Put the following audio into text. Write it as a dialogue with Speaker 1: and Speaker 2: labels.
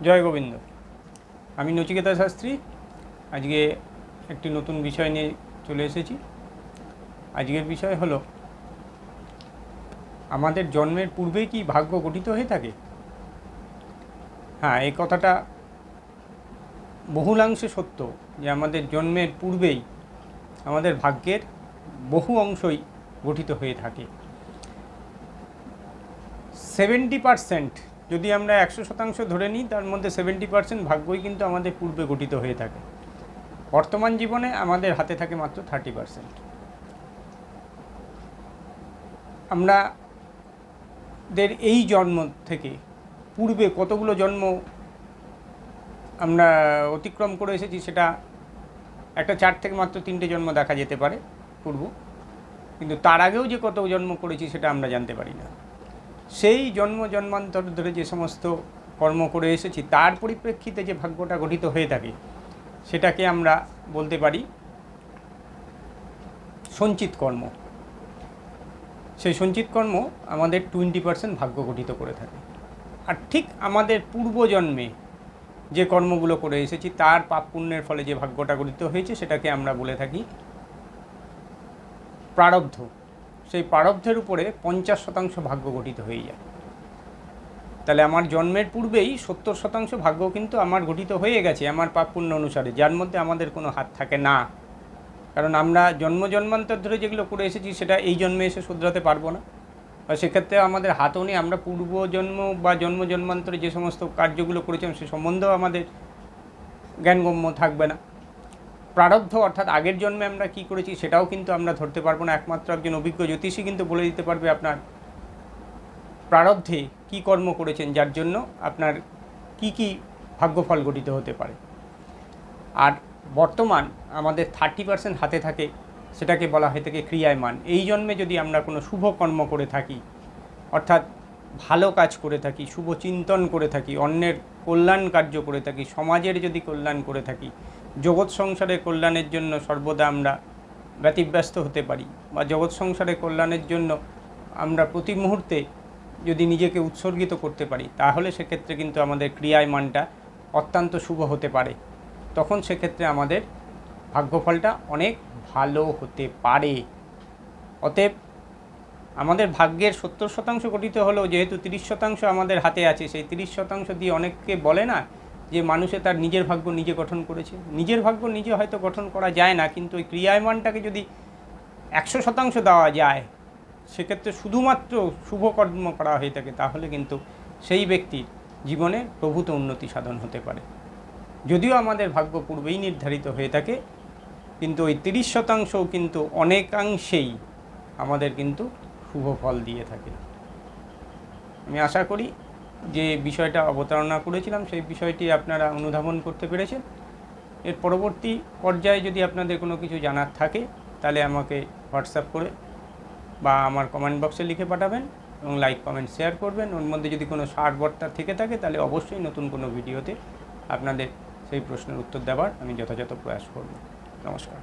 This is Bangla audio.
Speaker 1: জয় গোবিন্দ। আমি নচিকেতা শাস্ত্রী। আজকে একটি নতুন বিষয় নিয়ে চলে এসেছি। আজকের বিষয় হলো, আমাদের জন্মের পূর্বেই কি ভাগ্য গঠিত হয়ে থাকে? হ্যাঁ, এই কথাটা বহুলাংশে সত্য যে আমাদের জন্মের পূর্বেই আমাদের ভাগ্যের বহু অংশই গঠিত হয়ে থাকে। 70% যদি আমরা 100% ধরে নিই, তার মধ্যে 70% ভাগ্যই কিন্তু আমাদের পূর্বে গঠিত হয়ে থাকে। বর্তমান জীবনে আমাদের হাতে থাকে মাত্র 30%। আমাদের এই জন্ম থেকে পূর্বে কতগুলো জন্ম আমরা অতিক্রম করে এসেছি, সেটা একটা চার্ট থেকে মাত্র 3টে জন্ম দেখা যেতে পারে পূর্ব, কিন্তু তার আগেও যে কত জন্ম করেছি সেটা আমরা জানতে পারি না। সেই জন্মান্তর ধরে যে সমস্ত কর্ম করে এসেছি তার পরিপ্রেক্ষিতে যে ভাগ্যটা গঠিত হয়ে থাকে, সেটাকে আমরা বলতে পারি সঞ্চিত কর্ম। সেই সঞ্চিত কর্ম আমাদের 20% ভাগ্য গঠিত করে থাকে। আর ঠিক আমাদের পূর্বজন্মে যে কর্মগুলো করে এসেছি তার পাপ পুণ্যের ফলে যে ভাগ্যটা গঠিত হয়েছে, সেটাকে আমরা বলে থাকি প্রারব্ধ। সেই প্রারব্ধের উপরে 50% ভাগ্য গঠিত হয়ে যায়। তাহলে আমার জন্মের পূর্বেই 70% ভাগ্য কিন্তু আমার গঠিত হয়ে গেছে আমার পাপ পুণ্য অনুসারে, যার মধ্যে আমাদের কোনো হাত থাকে না। কারণ আমরা জন্মান্তর ধরে যেগুলো করে এসেছি সেটা এই জন্মে এসে শুধরাতে পারবো না, বা সেক্ষেত্রে আমাদের হাতও নেই। আমরা পূর্বজন্ম বা জন্মান্তরে যে সমস্ত কার্যগুলো করেছিলাম সে সম্বন্ধেও আমাদের জ্ঞানগম্য থাকবে না। প্রারব্ধ অর্থাৎ আগের জন্মে আমরা কি করেছি সেটাও কিন্তু আমরা ধরতে পারবো না। একমাত্র একজন অভিজ্ঞ জ্যোতিষী কিন্তু বলে দিতে পারবে আপনার প্রারব্ধে কী কর্ম করেছেন, যার জন্য আপনার কি কি ভাগ্যফল গঠিত হতে পারে। আর বর্তমান আমাদের 30% হাতে থাকে, সেটাকে বলা হয়ে থাকে ক্রিয়ায়মান। এই জন্মে যদি আমরা কোনো শুভ কর্ম করে থাকি, অর্থাৎ ভালো কাজ করে থাকি, শুভ চিন্তন করে থাকি, অন্যের কল্যাণ কার্য করে থাকি, সমাজের যদি কল্যাণ করে থাকি, জগৎ সংসারের কল্যাণের জন্য সর্বদা আমরা ব্যতিব্যস্ত হতে পারি, বা জগৎ সংসারের কল্যাণের জন্য আমরা প্রতি মুহূর্তে যদি নিজেকে উৎসর্গিত করতে পারি, তাহলে সেক্ষেত্রে কিন্তু আমাদের ক্রিয়ায়মানটা অত্যন্ত শুভ হতে পারে। তখন সেক্ষেত্রে আমাদের ভাগ্যফলটা অনেক ভালো হতে পারে। অতএব আমাদের ভাগ্যের 70% গঠিত হলেও যেহেতু 30% আমাদের হাতে আছে, সেই 30% দিয়ে অনেককে বলে না যে মানুষে তার নিজের ভাগ্য নিজে গঠন করেছে। নিজের ভাগ্য নিজে হয়তো গঠন করা যায় না, কিন্তু ওই ক্রিয়ায়মানটাকে যদি 100% দেওয়া যায়, সেক্ষেত্রে শুধুমাত্র শুভ কর্ম করা হয়ে থাকে, তাহলে কিন্তু সেই ব্যক্তির জীবনে প্রভূত উন্নতি সাধন হতে পারে। যদিও আমাদের ভাগ্য পূর্বেই নির্ধারিত হয়ে থাকে, কিন্তু ওই 30%ও কিন্তু অনেকাংশেই আমাদের কিন্তু শুভ ফল দিয়ে থাকে। আমি আশা করি যে বিষয়টা অবতারণা করেছিলাম সেই বিষয়টি আপনারা অনুধাবন করতে পেরেছেন। এর পরবর্তী পর্যায়ে যদি আপনাদের কোনো কিছু জানার থাকে, তাহলে আমাকে হোয়াটসঅ্যাপ করে বা আমার কমেন্ট বক্সে লিখে পাঠাবেন এবং লাইক কমেন্ট শেয়ার করবেন। ওর মধ্যে যদি কোনো সারবার্তা থেকে থাকে, তাহলে অবশ্যই নতুন কোনো ভিডিওতে আপনাদের সেই প্রশ্নের উত্তর দেওয়ার আমি যথাযথ প্রয়াস করব। নমস্কার।